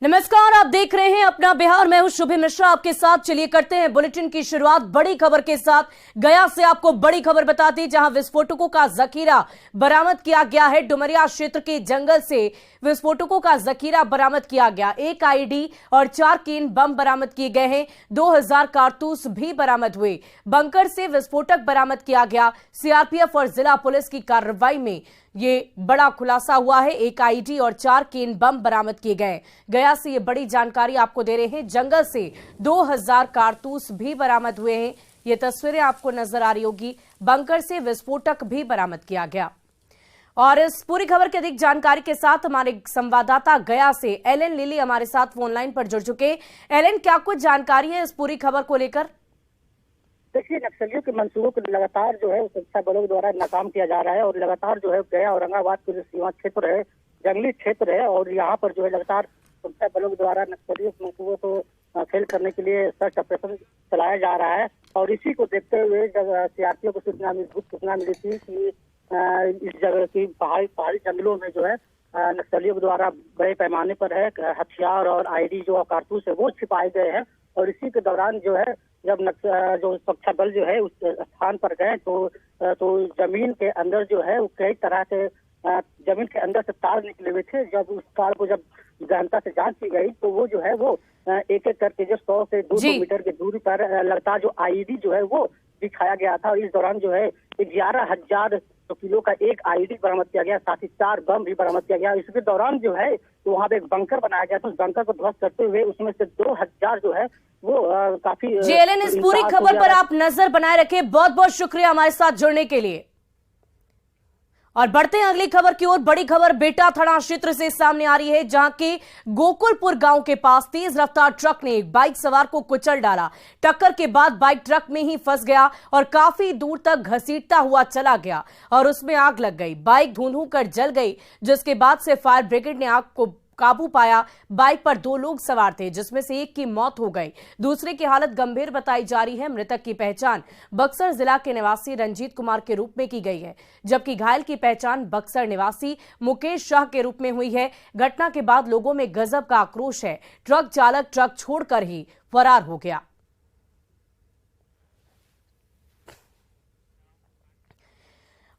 नमस्कार, आप देख रहे हैं अपना बिहार। मैं हूं शुभम मिश्रा आपके साथ। चलिए करते हैं बुलेटिन की शुरुआत बड़ी खबर के साथ। गया से आपको बड़ी खबर बताती, जहां विस्फोटकों का जखीरा बरामद किया गया है। डुमरिया क्षेत्र के जंगल से विस्फोटकों का जखीरा बरामद किया गया। 1 आईडी और 4 केन बम बरामद किए गए हैं। 2000 कारतूस भी बरामद हुए। बंकर से विस्फोटक बरामद किया गया। सीआरपीएफ और जिला पुलिस की कार्रवाई में ये बड़ा खुलासा हुआ है। 1 आईडी और 4 केन बम बरामद किए गए। गया से ये बड़ी जानकारी आपको दे रहे हैं। जंगल से 2000 कारतूस भी बरामद हुए हैं। ये तस्वीरें आपको नजर आ रही होगी। बंकर से विस्फोटक भी बरामद किया गया। और इस पूरी खबर की अधिक जानकारी के साथ हमारे संवाददाता गया से एलन लिली हमारे साथ फोन लाइन पर जुड़ चुके। एलन, क्या कुछ जानकारी है इस पूरी खबर को लेकर? देखिए, नक्सलियों के मंसूबों को लगातार जो है सुरक्षा बलों द्वारा नाकाम किया जा रहा है और लगातार जो है गया औरंगाबाद के जो सीमा क्षेत्र है, जंगली क्षेत्र है, और यहाँ पर जो है लगातार सुरक्षा बलों द्वारा नक्सलियों के मंसूबों को फेल करने के लिए सर्च ऑपरेशन चलाया जा रहा है। और इसी को देखते हुए जब सीआरपीएफ को सूचना मिली थी कि इस जगह की पहाड़ी जंगलों में जो है नक्सलियों के द्वारा बड़े पैमाने पर है हथियार और आईडी जो कारतूस है वो छिपाए गए हैं। और इसी के दौरान जो है जब जो सुरक्षा बल जो है उस स्थान पर गए तो जमीन के अंदर जो है वो कई तरह से जमीन के अंदर से तार निकले हुए थे। जब उस तार को जब गहनता से जांच की गई तो वो जो है वो एक एक करके जो 100 से 200 मीटर की दूरी पर लगातार जो आईडी जो है वो दिखाया गया था। और इस दौरान जो है 11,000 किलो का एक आईडी बरामद किया गया, साथ ही 4 बम भी बरामद किया गया। इसके दौरान जो है तो वहाँ पे एक बंकर बनाया गया, तो उस बंकर को ध्वस्त करते हुए उसमें से 2000 जो है वो काफी जेएलएन, इस पूरी खबर पर आप नजर बनाए रखें। बहुत बहुत शुक्रिया हमारे साथ जुड़ने के लिए। और बढ़ते हैं अगली खबर की ओर। बड़ी खबर बेटा थाना क्षेत्र से सामने आ रही है, जहां के गोकुलपुर गांव के पास तेज रफ्तार ट्रक ने एक बाइक सवार को कुचल डाला। टक्कर के बाद बाइक ट्रक में ही फंस गया और काफी दूर तक घसीटता हुआ चला गया और उसमें आग लग गई। बाइक धुंधु कर जल गई, जिसके बाद से फायर ब्रिगेड ने आग को काबू पाया। बाइक पर 2 लोग सवार थे, जिसमें से एक की मौत हो गई, दूसरे की हालत गंभीर बताई जा रही है। मृतक की पहचान बक्सर जिला के निवासी रंजीत कुमार के रूप में की गई है, जबकि घायल की पहचान बक्सर निवासी मुकेश शाह के रूप में हुई है। घटना के बाद लोगों में गजब का आक्रोश है। ट्रक चालक ट्रक छोड़कर ही फरार हो गया।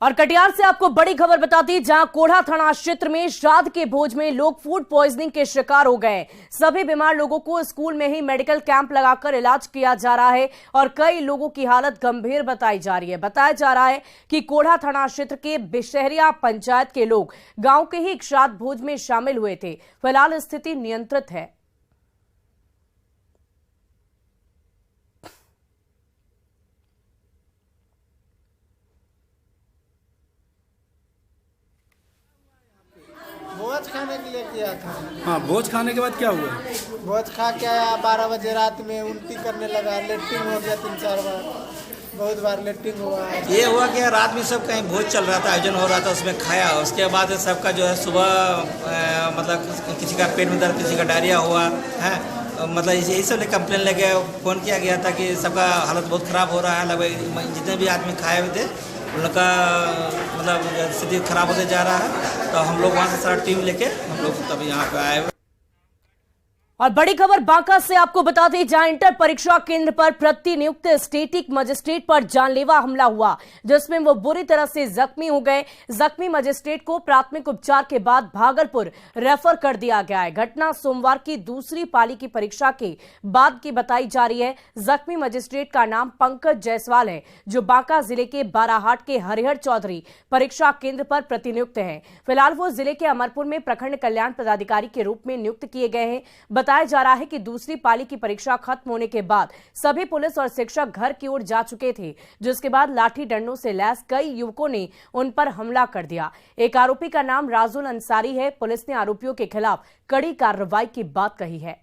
और कटिहार से आपको बड़ी खबर बताती, जहां कोढ़ा थाना क्षेत्र में श्राद्ध के भोज में लोग फूड पॉइजनिंग के शिकार हो गए। सभी बीमार लोगों को स्कूल में ही मेडिकल कैंप लगाकर इलाज किया जा रहा है और कई लोगों की हालत गंभीर बताई जा रही है। बताया जा रहा है कि कोढ़ा थाना क्षेत्र के बिशहरिया पंचायत के लोग गांव के ही एक श्राद्ध भोज में शामिल हुए थे। फिलहाल स्थिति नियंत्रित है। भोज खाने के लिए किया था। हाँ, भोज खाने के बाद क्या हुआ? भोज खा के आया, 12 बजे रात में उल्टी करने लगा, लेटरिन हो गया 3-4 बार, बहुत बार लेटरिन हुआ। ये हुआ कि रात में सब कहीं भोज चल रहा था, आयोजन हो रहा था, उसमें खाया। उसके बाद सबका जो है सुबह मतलब किसी का पेट में दर्द, किसी का डायरिया हुआ है, मतलब यही सब कंप्लेन लेके फ़ोन किया गया था कि सबका हालत बहुत ख़राब हो रहा है। लगभग जितने भी आदमी खाए हुए थे उनका मतलब स्थिति खराब होते जा रहा है। तो हम लोग वहाँ से सारा टीम लेके हम लोग तब यहाँ पे आए। और बड़ी खबर बांका से आपको बता दें, जहां इंटर परीक्षा केंद्र पर प्रतिनियुक्त स्टेटिक मजिस्ट्रेट पर जानलेवा हमला हुआ, जिसमें वो बुरी तरह से जख्मी हो गए। जख्मी मजिस्ट्रेट को प्राथमिक उपचार के बाद भागलपुर रेफर कर दिया गया है। घटना सोमवार की दूसरी पाली की परीक्षा के बाद की बताई जा रही है। जख्मी मजिस्ट्रेट का नाम पंकज जायसवाल है, जो बांका जिले के बाराहाट के हरिहर चौधरी परीक्षा केंद्र पर प्रतिनियुक्त है। फिलहाल वो जिले के अमरपुर में प्रखंड कल्याण पदाधिकारी के रूप में नियुक्त किए गए हैं। बताया जा रहा है कि दूसरी पाली की परीक्षा खत्म होने के बाद सभी पुलिस और शिक्षक घर की ओर जा चुके थे, जिसके बाद लाठी डंडों से लैस कई युवकों ने उन पर हमला कर दिया। एक आरोपी का नाम राजुल अंसारी है। पुलिस ने आरोपियों के खिलाफ कड़ी कार्रवाई की बात कही है।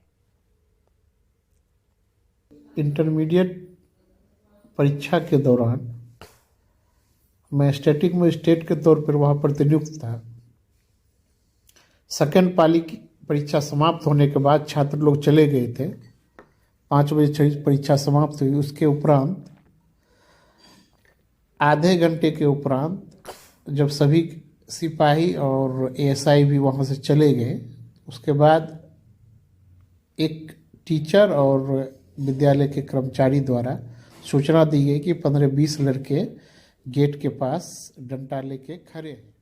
इंटरमीडिएट परीक्षा के दौरान मैं स्टैटिक मजिस्ट्रेट के तौर पर वहां प्रतिनियुक्त था। सेकेंड पाली की परीक्षा समाप्त होने के बाद छात्र लोग चले गए थे। 5 बजे परीक्षा समाप्त हुई। उसके उपरांत आधे घंटे के उपरांत जब सभी सिपाही और एएसआई भी वहाँ से चले गए, उसके बाद एक टीचर और विद्यालय के कर्मचारी द्वारा सूचना दी गई कि 15-20 लड़के गेट के पास डंडा लेके खड़े हैं।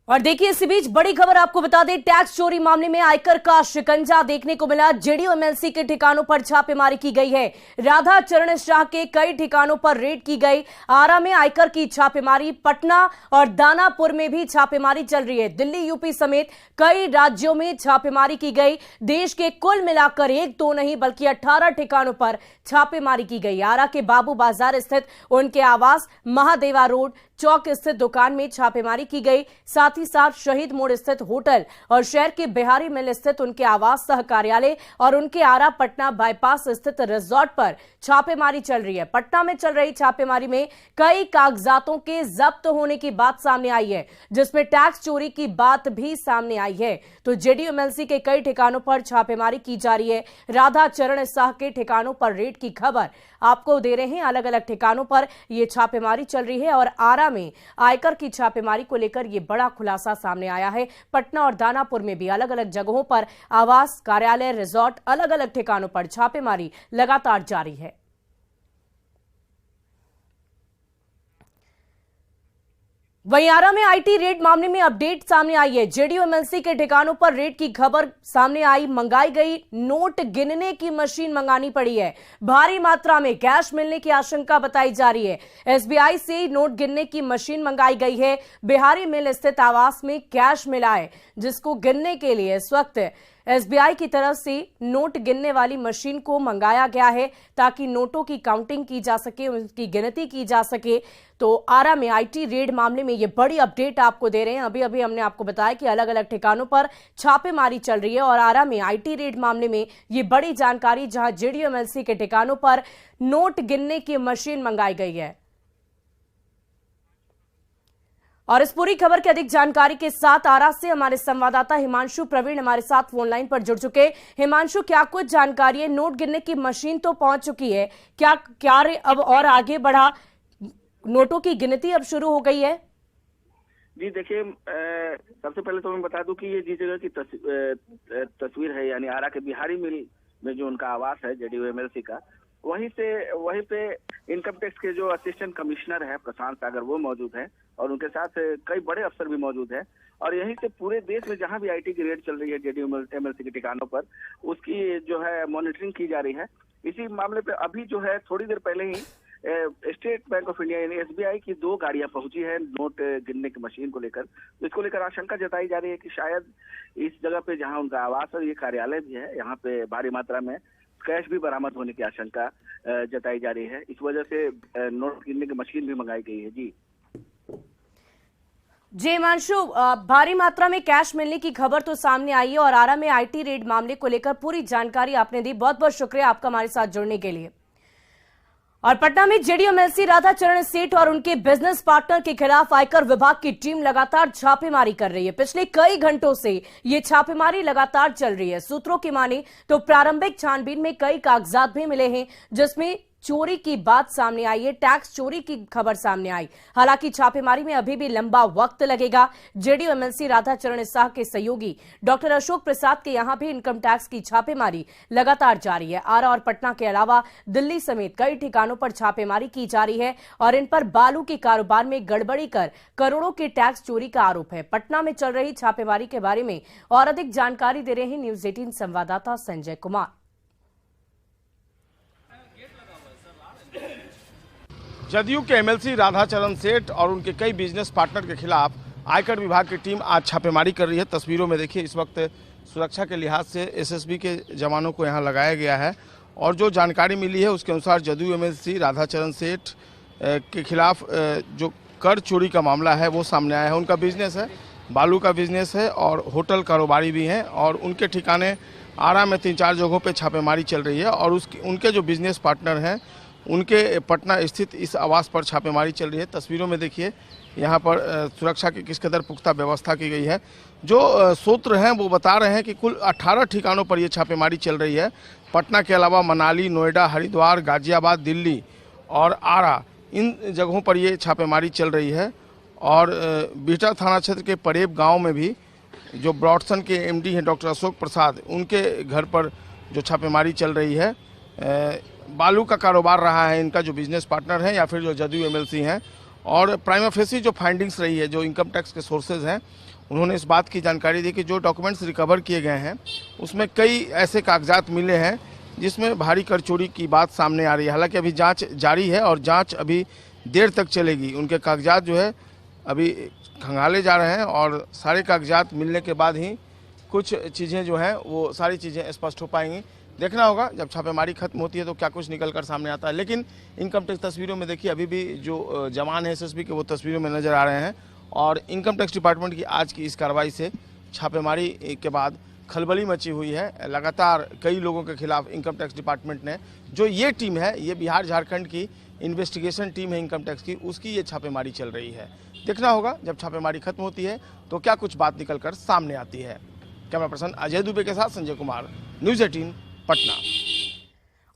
और देखिए, इसी बीच बड़ी खबर आपको बता दें, टैक्स चोरी मामले में आयकर का शिकंजा देखने को मिला। जेडीयू एमएलसी के ठिकानों पर छापेमारी की गई है। राधा चरण शाह के कई ठिकानों पर रेड की गई। आरा में आयकर की छापेमारी, पटना और दानापुर में भी छापेमारी चल रही है। दिल्ली, यूपी समेत कई राज्यों में छापेमारी की गई। देश के कुल मिलाकर 1-2 नहीं बल्कि 18 ठिकानों पर छापेमारी की गई। आरा के बाबू बाजार स्थित उनके आवास, महादेवा रोड चौक स्थित दुकान में छापेमारी की गई। साथ ही साथ शहीद मोड़ स्थित होटल और शहर के बिहारी मिल स्थित उनके आवास सह कार्यालय और उनके आरा पटना बाईपास स्थित रिजॉर्ट पर छापेमारी चल रही है। पटना में चल रही छापेमारी में कई कागजातों के जब्त होने की बात सामने आई है, जिसमें टैक्स चोरी की बात भी सामने आई है। तो जेडीयू एमएलसी के कई ठिकानों पर छापेमारी की जा रही है। राधा चरण शाह के ठिकानों पर रेड की खबर आपको दे रहे हैं। अलग अलग ठिकानों पर यह छापेमारी चल रही है और आरा में आयकर की छापेमारी को लेकर यह बड़ा खुलासा सामने आया है। पटना और दानापुर में भी अलग अलग जगहों पर आवास, कार्यालय, रिजॉर्ट, अलग अलग ठिकानों पर छापेमारी लगातार जारी है। वहीं आरा में आईटी रेड मामले में अपडेट सामने आई है। जेडीयू एमएलसी के ठिकानों पर रेड की खबर सामने आई। मंगाई गई नोट गिनने की मशीन मंगानी पड़ी है। भारी मात्रा में कैश मिलने की आशंका बताई जा रही है। एसबीआई से नोट गिनने की मशीन मंगाई गई है। बिहारी मिल स्थित आवास में कैश मिला है, जिसको गिनने के लिए इस वक्त एसबीआई की तरफ से नोट गिनने वाली मशीन को मंगाया गया है, ताकि नोटों की काउंटिंग की जा सके, उनकी गिनती की जा सके। तो आरा में आईटी रेड मामले में ये बड़ी अपडेट आपको दे रहे हैं। अभी अभी हमने आपको बताया कि अलग अलग ठिकानों पर छापेमारी चल रही है और आरा में आईटी रेड मामले में ये बड़ी जानकारी, जहां जेडीयू एमएलसी के ठिकानों पर नोट गिनने की मशीन मंगाई गई है। और इस पूरी खबर की अधिक जानकारी के साथ आरा से हमारे संवाददाता हिमांशु प्रवीण हमारे साथ फोन लाइन पर जुड़ चुके। हिमांशु, क्या कुछ जानकारी है? नोट गिनने की मशीन तो पहुंच चुकी है, क्या कार्य अब और आगे बढ़ा? नोटों की गिनती अब शुरू हो गई है? जी देखिए, सबसे पहले तो मैं बता दूं कि ये जिस जगह की तस्वीर है, यानी आरा के बिहारी मिल में जो उनका आवास है जेडीयू एमएलसी का, वहीं पे इनकम टैक्स के जो असिस्टेंट कमिश्नर है प्रशांत सागर, वो मौजूद है और उनके साथ कई बड़े अफसर भी मौजूद हैं। और यहीं से पूरे देश में जहां भी आईटी की रेड चल रही है जेडीयू एमएलसी के ठिकानों पर, उसकी जो है मॉनिटरिंग की जा रही है। इसी मामले पे अभी जो है थोड़ी देर पहले ही स्टेट बैंक ऑफ इंडिया यानी एसबीआई की 2 गाड़ियां पहुंची है नोट गिनने की मशीन को लेकर। तो इसको लेकर आशंका जताई जा रही है कि शायद इस जगह पे जहां उनका आवास है, ये कार्यालय भी है, यहाँ पे भारी मात्रा में कैश भी बरामद होने की आशंका जताई जा रही है। इस वजह से नोट गिनने की मशीन भी मंगाई गई है। जी हिमांशु, भारी मात्रा में कैश मिलने की खबर तो सामने आई है और आरा में आईटी रेड मामले को लेकर पूरी जानकारी आपने दी। बहुत बहुत शुक्रिया आपका हमारे साथ जुड़ने के लिए। और पटना में जेडीयू एमएलसी राधा चरण सेठ और उनके बिजनेस पार्टनर के खिलाफ आयकर विभाग की टीम लगातार छापेमारी कर रही है। पिछले कई घंटों से ये छापेमारी लगातार चल रही है। सूत्रों की माने तो प्रारंभिक छानबीन में कई कागजात भी मिले हैं, जिसमें चोरी की बात सामने आई है, टैक्स चोरी की खबर सामने आई। हालांकि छापेमारी में अभी भी लंबा वक्त लगेगा। जेडीयू एमएलसी राधा चरण शाह के सहयोगी डॉक्टर अशोक प्रसाद के यहां भी इनकम टैक्स की छापेमारी लगातार जारी है। आरा और पटना के अलावा दिल्ली समेत कई ठिकानों पर छापेमारी की जा रही है और इन पर बालू के कारोबार में गड़बड़ी कर करोड़ों के टैक्स चोरी का आरोप है। पटना में चल रही छापेमारी के बारे में और अधिक जानकारी दे रहे हैं न्यूज 18 संवाददाता संजय कुमार। जदयू के एमएलसी राधा चरण सेठ और उनके कई बिजनेस पार्टनर के खिलाफ आयकर विभाग की टीम आज छापेमारी कर रही है। तस्वीरों में देखिए, इस वक्त सुरक्षा के लिहाज से एसएसबी के जवानों को यहां लगाया गया है और जो जानकारी मिली है उसके अनुसार जदयू एमएलसी राधा चरण सेठ के खिलाफ जो कर चोरी का मामला है वो सामने आया है। उनका बिजनेस है, बालू का बिजनेस है और होटल कारोबारी भी हैं और उनके ठिकाने आरा में 3-4 जगहों पर छापेमारी चल रही है और उनके जो बिजनेस पार्टनर हैं उनके पटना स्थित इस आवास पर छापेमारी चल रही है। तस्वीरों में देखिए यहाँ पर सुरक्षा की किस कदर पुख्ता व्यवस्था की गई है। जो सूत्र हैं वो बता रहे हैं कि कुल 18 ठिकानों पर ये छापेमारी चल रही है। पटना के अलावा मनाली, नोएडा, हरिद्वार, गाजियाबाद, दिल्ली और आरा, इन जगहों पर ये छापेमारी चल रही है। और बिहटा थाना क्षेत्र के परेब गाँव में भी जो ब्रॉडसन के एमडी हैं डॉक्टर अशोक प्रसाद, उनके घर पर जो छापेमारी चल रही है। बालू का कारोबार रहा है इनका, जो बिजनेस पार्टनर हैं या फिर जो जदयू एमएलसी हैं। और प्राइमा फेसी जो फाइंडिंग्स रही है, जो इनकम टैक्स के सोर्सेज हैं, उन्होंने इस बात की जानकारी दी कि जो डॉक्यूमेंट्स रिकवर किए गए हैं उसमें कई ऐसे कागजात मिले हैं जिसमें भारी कर चोरी की बात सामने आ रही है। हालांकि अभी जांच जारी है और जांच अभी देर तक चलेगी। उनके कागजात जो है अभी खंगाले जा रहे हैं और सारे कागजात मिलने के बाद ही कुछ चीज़ें जो हैं वो सारी चीज़ें स्पष्ट हो पाएंगी। देखना होगा जब छापेमारी खत्म होती है तो क्या कुछ निकल कर सामने आता है। लेकिन इनकम टैक्स तस्वीरों में देखिए अभी भी जो जवान है एसएसबी के वो तस्वीरों में नज़र आ रहे हैं। और इनकम टैक्स डिपार्टमेंट की आज की इस कार्रवाई से छापेमारी के बाद खलबली मची हुई है। लगातार कई लोगों के खिलाफ इनकम टैक्स डिपार्टमेंट ने, जो ये टीम है, ये बिहार झारखंड की इन्वेस्टिगेशन टीम है इनकम टैक्स की, उसकी ये छापेमारी चल रही है। देखना होगा जब छापेमारी खत्म होती है तो क्या कुछ बात निकल कर सामने आती है। कैमरा पर्सन अजय दुबे के साथ संजय कुमार, न्यूज़ 18 पटना।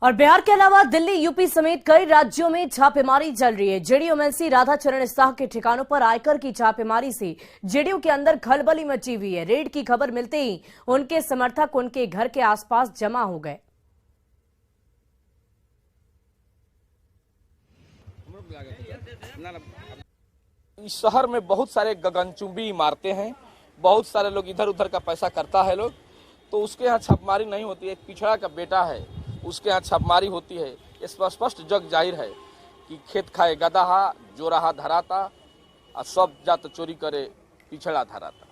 और बिहार के अलावा दिल्ली, यूपी समेत कई राज्यों में छापेमारी चल रही है। जेडीयू एमएलसी राधाचरण साह के ठिकानों पर आयकर की छापेमारी से जेडीयू के अंदर खलबली मची हुई है। रेड की खबर मिलते ही उनके समर्थक उनके घर के आसपास जमा हो गए। इस शहर में बहुत सारे गगनचुंबी इमारतें हैं, बहुत सारे लोग इधर उधर का पैसा करता है लोग, तो उसके यहाँ छापेमारी नहीं होती है। एक पिछड़ा का बेटा है, उसके यहाँ छापेमारी होती है। स्पष्ट जग जाहिर है कि खेत खाए गदहा, जो रहा धराता, और सब जात चोरी करे पिछड़ा धराता।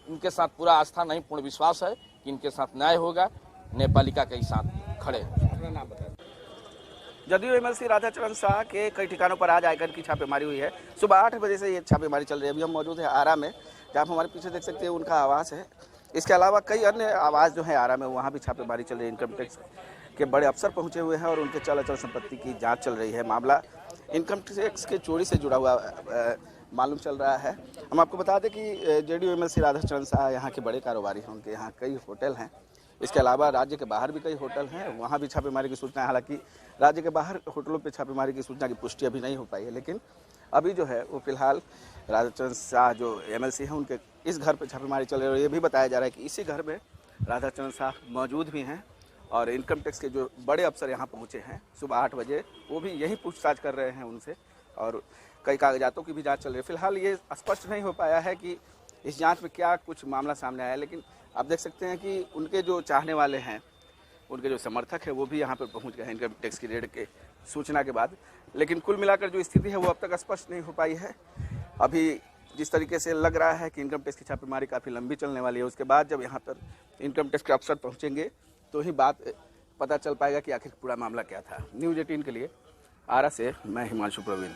इनके साथ पूरा आस्था नहीं, पूर्ण विश्वास है कि इनके साथ न्याय होगा। न्यायपालिका के साथ खड़े। अपना नाम बताएं। जदयू एमएलसी राधाचरण शाह के कई ठिकानों पर आज आयकर की छापेमारी हुई है। सुबह 8 बजे से ये छापेमारी चल रही है। अभी हम मौजूद है आरा में, जहाँ आप हमारे पीछे देख सकते हैं उनका आवास है। इसके अलावा कई अन्य आवास जो है आरा में, वहाँ भी छापेमारी चल रही है। इनकम टैक्स के बड़े अफसर पहुंचे हुए हैं और उनके चल अचल संपत्ति की जांच चल रही है। मामला इनकम टैक्स के चोरी से जुड़ा हुआ मालूम चल रहा है। हम आपको बता दें कि जेडीयू एमएलसी राधाचरण शाह यहाँ के बड़े कारोबारी हैं। उनके यहाँ कई होटल हैं। इसके अलावा राज्य के बाहर भी कई होटल हैं, वहाँ भी छापेमारी की सूचना है। हालांकि राज्य के बाहर होटलों पे छापेमारी की सूचना की पुष्टि अभी नहीं हो पाई है, लेकिन अभी जो है वो फिलहाल राधाचरण शाह जो एमएलसी हैं उनके इस घर पे छापेमारी चल रही है। और ये भी बताया जा रहा है कि इसी घर में राधाचरण शाह मौजूद भी हैं और इनकम टैक्स के जो बड़े अफसर यहाँ पहुँचे हैं सुबह 8 बजे, वो भी यही पूछताछ कर रहे हैं उनसे और कई कागजातों की भी जाँच चल रही है। फिलहाल ये स्पष्ट नहीं हो पाया है कि इस जाँच में क्या कुछ मामला सामने आया है, लेकिन आप देख सकते हैं कि उनके जो चाहने वाले हैं, उनके जो समर्थक हैं, वो भी यहाँ पर पहुँच गए हैं इनकम टैक्स की रेड के सूचना के बाद। लेकिन कुल मिलाकर जो स्थिति है वो अब तक स्पष्ट नहीं हो पाई है। अभी जिस तरीके से लग रहा है कि इनकम टैक्स की छापेमारी काफ़ी लंबी चलने वाली है, उसके बाद जब यहाँ पर इनकम टैक्स के अफसर पहुँचेंगे तो ही बात पता चल पाएगा कि आखिर पूरा मामला क्या था। न्यूज़ 18 के लिए आरा से मैं हिमांशु प्रवीण।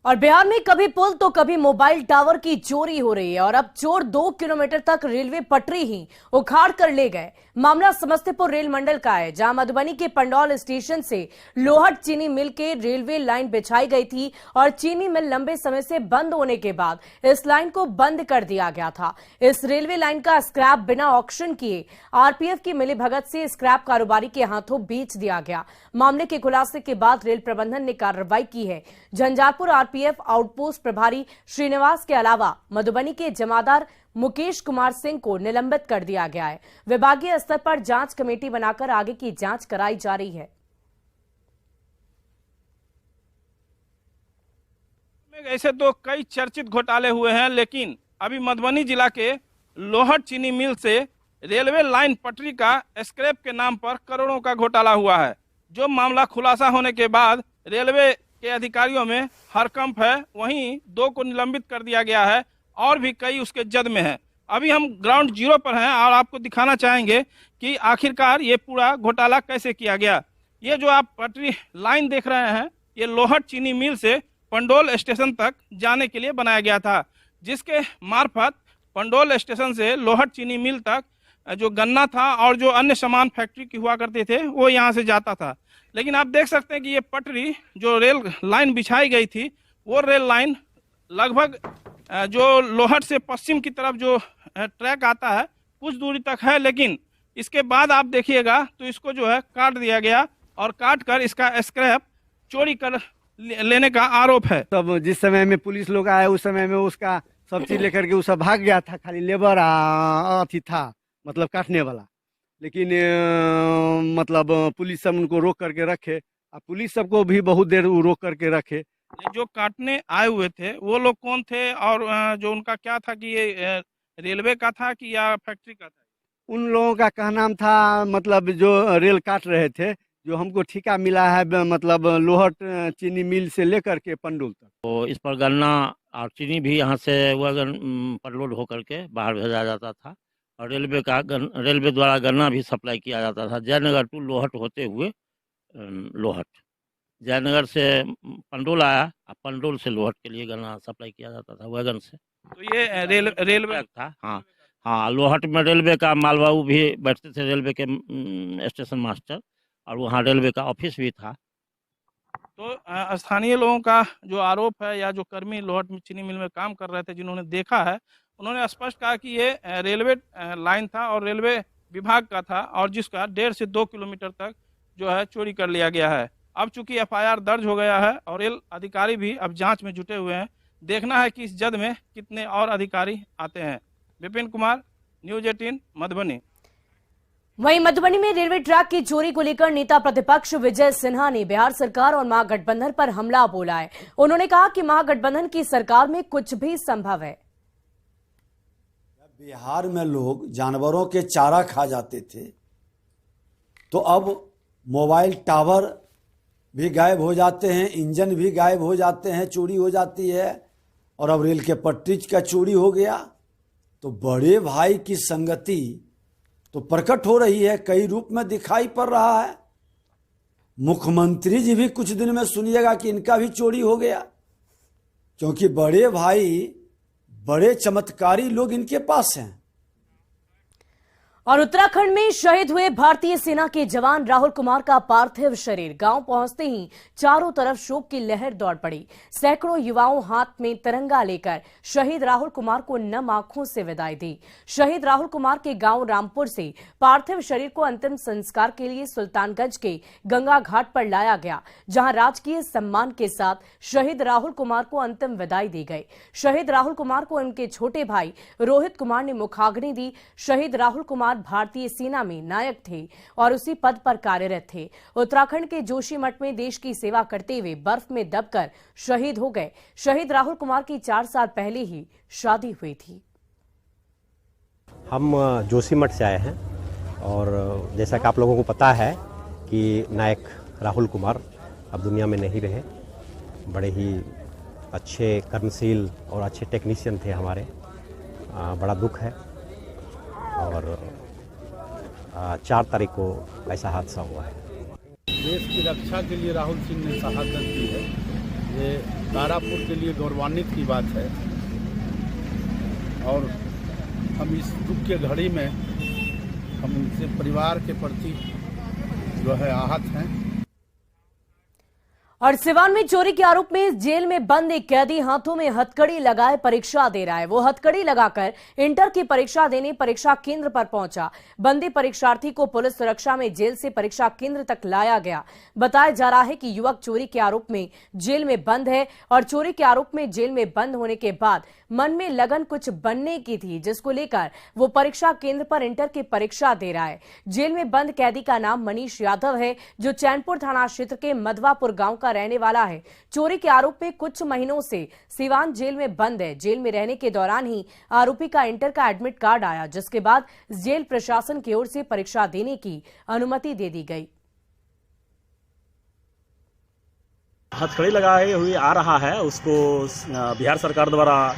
और बिहार में कभी पुल तो कभी मोबाइल टावर की चोरी हो रही है और अब चोर 2 किलोमीटर तक रेलवे पटरी ही उखाड़ कर ले गए। मामला समस्तीपुर रेल मंडल का है, जहां मधुबनी के पंडौल स्टेशन से लोहट चीनी मिल के रेलवे लाइन बिछाई गई थी और चीनी मिल लंबे समय से बंद होने के बाद इस लाइन को बंद कर दिया गया था। इस रेलवे लाइन का स्क्रैप बिना ऑक्शन किए आरपीएफ की मिलीभगत से स्क्रैप कारोबारी के हाथों बेच दिया गया। मामले के खुलासे के बाद रेल प्रबंधन ने कार्रवाई की है। झंझारपुर आरपीएफ आउटपोस्ट प्रभारी श्रीनिवास के अलावा मधुबनी के जमादार मुकेश कुमार सिंह को निलंबित कर दिया गया है। विभागीय स्तर पर जांच कमेटी बनाकर आगे की जांच कराई जा रही है। ऐसे तो कई चर्चित घोटाले हुए हैं, लेकिन अभी मधुबनी जिला के लोहट चीनी मिल से रेलवे लाइन पटरी का स्क्रैप के नाम पर करोड़ों का घोटाला हुआ है। जो मामला खुलासा होने के बाद रेलवे के अधिकारियों में हड़कंप है। वहीं 2 को निलंबित कर दिया गया है और भी कई उसके जद में है। अभी हम ग्राउंड जीरो पर हैं और आपको दिखाना चाहेंगे कि आखिरकार ये पूरा घोटाला कैसे किया गया। ये जो आप पटरी लाइन देख रहे हैं, ये लोहट चीनी मिल से पंडौल स्टेशन तक जाने के लिए बनाया गया था, जिसके मार्फत पंडौल स्टेशन से लोहट चीनी मिल तक जो गन्ना था और जो अन्य सामान फैक्ट्री की हुआ करते थे वो यहाँ से जाता था। लेकिन आप देख सकते हैं कि ये पटरी जो रेल लाइन बिछाई गई थी, वो रेल लाइन लगभग जो लोहट से पश्चिम की तरफ जो ट्रैक आता है कुछ दूरी तक है, लेकिन इसके बाद आप देखिएगा तो इसको जो है काट दिया गया और काट कर इसका स्क्रैप चोरी कर लेने का आरोप है। तब जिस समय में पुलिस लोग आए उस समय में उसका सब चीज लेकर के वो सब भाग गया था, खाली लेबर अथी था, मतलब काटने वाला। लेकिन मतलब पुलिस सब उनको रोक करके रखे, और पुलिस सबको भी बहुत देर वो रोक करके रखे। जो काटने आए हुए थे वो लोग कौन थे, और जो उनका क्या था कि ये रेलवे का था कि या फैक्ट्री का था? उन लोगों का कहना था, मतलब जो रेल काट रहे थे, जो हमको ठेका मिला है, मतलब लोहट चीनी मिल से लेकर के पंडुल तक। तो इस पर गन्ना और चीनी भी यहाँ से वैगन पर लोड होकर के बाहर भेजा जाता था, और रेलवे द्वारा गन्ना भी सप्लाई किया जाता था जयनगर टू लोहट होते हुए लोहट। जयनगर से पंडोल आया, और पंडोल से लोहट के लिए गन्ना सप्लाई किया जाता था वैगन से। तो ये रेलवे था। हाँ, लोहट में रेलवे का मालवाहू भी बैठते थे, रेलवे के स्टेशन मास्टर, और वहाँ रेलवे का ऑफिस भी था। तो स्थानीय लोगों का जो आरोप है, या जो कर्मी लोहट चीनी मिल में काम कर रहे थे जिन्होंने देखा है, उन्होंने स्पष्ट कहा कि ये रेलवे लाइन था और रेलवे विभाग का था, और जिसका 1.5 से 2 किलोमीटर तक जो है चोरी कर लिया गया है। अब चूंकि एफआईआर दर्ज हो गया है और रेल अधिकारी भी अब जांच में जुटे हुए हैं, देखना है कि इस जद में कितने और अधिकारी आते हैं। विपिन कुमार, न्यूज 18 मधुबनी। वहीं मधुबनी में रेलवे ट्रैक की चोरी को लेकर नेता प्रतिपक्ष विजय सिन्हा ने बिहार सरकार और महागठबंधन पर हमला बोला है। उन्होंने कहा कि महागठबंधन की सरकार में कुछ भी संभव है। बिहार में लोग जानवरों के चारा खा जाते थे, तो अब मोबाइल टावर भी गायब हो जाते हैं, इंजन भी गायब हो जाते हैं, चोरी हो जाती है, और अब रेल के पटरी का चोरी हो गया। तो बड़े भाई की संगति तो प्रकट हो रही है, कई रूप में दिखाई पड़ रहा है। मुख्यमंत्री जी भी कुछ दिन में सुनिएगा कि इनका भी चोरी हो गया, क्योंकि बड़े भाई, बड़े चमत्कारी लोग इनके पास हैं। और उत्तराखंड में शहीद हुए भारतीय सेना के जवान राहुल कुमार का पार्थिव शरीर गांव पहुंचते ही चारों तरफ शोक की लहर दौड़ पड़ी। सैकड़ों युवाओं हाथ में तिरंगा लेकर शहीद राहुल कुमार को नम आंखों से विदाई दी। शहीद राहुल कुमार के गांव रामपुर से पार्थिव शरीर को अंतिम संस्कार के लिए सुल्तानगंज के गंगा घाट पर लाया गया, जहां राजकीय सम्मान के साथ शहीद राहुल कुमार को अंतिम विदाई दी गई। शहीद राहुल कुमार को उनके छोटे भाई रोहित कुमार ने मुखाग्नि दी। शहीद राहुल कुमार भारतीय सेना में नायक थे और उसी पद पर कार्यरत थे। उत्तराखंड के जोशीमठ में देश की सेवा करते हुए बर्फ में दबकर शहीद हो गए। शहीद राहुल कुमार की 4 साल पहले ही शादी हुई थी। हम जोशीमठ से आए हैं, और जैसा कि आप लोगों को पता है कि नायक राहुल कुमार अब दुनिया में नहीं रहे। बड़े ही अच्छे कर्मशील और अच्छे टेक्नीशियन थे हमारे। बड़ा दुख है, और 4 तारीख को ऐसा हादसा हुआ है। देश की रक्षा के लिए राहुल सिंह ने शहादत दी है, ये तारापुर के लिए गौरवान्वित की बात है। और हम इस दुख के घड़ी में हम उनसे परिवार के प्रति जो है आहत हैं। और सिवान में चोरी के आरोप में जेल में बंद एक कैदी हाथों में हथकड़ी लगाए परीक्षा दे रहा है। वो हथकड़ी लगाकर इंटर की परीक्षा देने परीक्षा केंद्र पर पहुंचा। बंदी परीक्षार्थी को पुलिस सुरक्षा में जेल से परीक्षा केंद्र तक लाया गया। बताया जा रहा है कि युवक चोरी के आरोप में जेल में बंद है, और चोरी के आरोप में जेल में बंद होने के बाद मन में लगन कुछ बनने की थी, जिसको लेकर वो परीक्षा केंद्र पर इंटर की परीक्षा दे रहा है। जेल में बंद कैदी का नाम मनीष यादव है, जो चैनपुर थाना क्षेत्र के मधवापुर गांव का रहने वाला है। चोरी के आरोप में कुछ महीनों से सिवान जेल में बंद है। जेल में रहने के दौरान ही आरोपी का इंटर का एडमिट कार्ड आया, जिसके बाद जेल प्रशासन की ओर से परीक्षा देने की अनुमति दे दी गई। हथकड़ी लगाए हुए आ रहा है, उसको बिहार सरकार द्वारा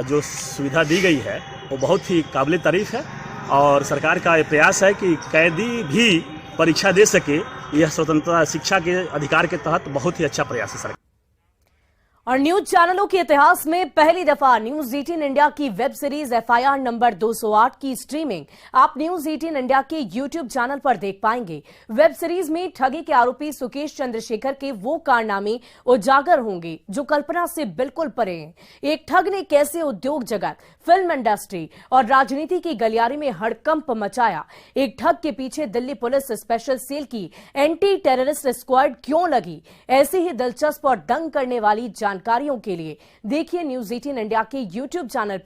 जो सुविधा दी गई है वो बहुत ही काबिल तारीफ है, और सरकार का ये प्रयास है कि कैदी भी परीक्षा दे सके। यह स्वतंत्रता शिक्षा के अधिकार के तहत बहुत ही अच्छा प्रयास है सरकार। और न्यूज चैनलों के इतिहास में पहली दफा न्यूज 18 इंडिया की वेब सीरीज एफआईआर नंबर 208 की स्ट्रीमिंग आप न्यूज 18 इंडिया के यूट्यूब चैनल पर देख पाएंगे। वेब सीरीज में ठगी के आरोपी सुकेश चंद्रशेखर के वो कारनामे उजागर होंगे जो कल्पना से बिल्कुल परे हैं। एक ठग ने कैसे उद्योग जगत, फिल्म इंडस्ट्री और राजनीति की गलियारे में हड़कंप मचाया। एक ठग के पीछे दिल्ली पुलिस स्पेशल सेल की एंटी टेररिस्ट स्क्वाड क्यों लगी, ऐसी ही दिलचस्प और दंग करने वाली जानकारी जानकारियों के लिए देखिए न्यूज़ 18 इंडिया के YouTube चैनल पर।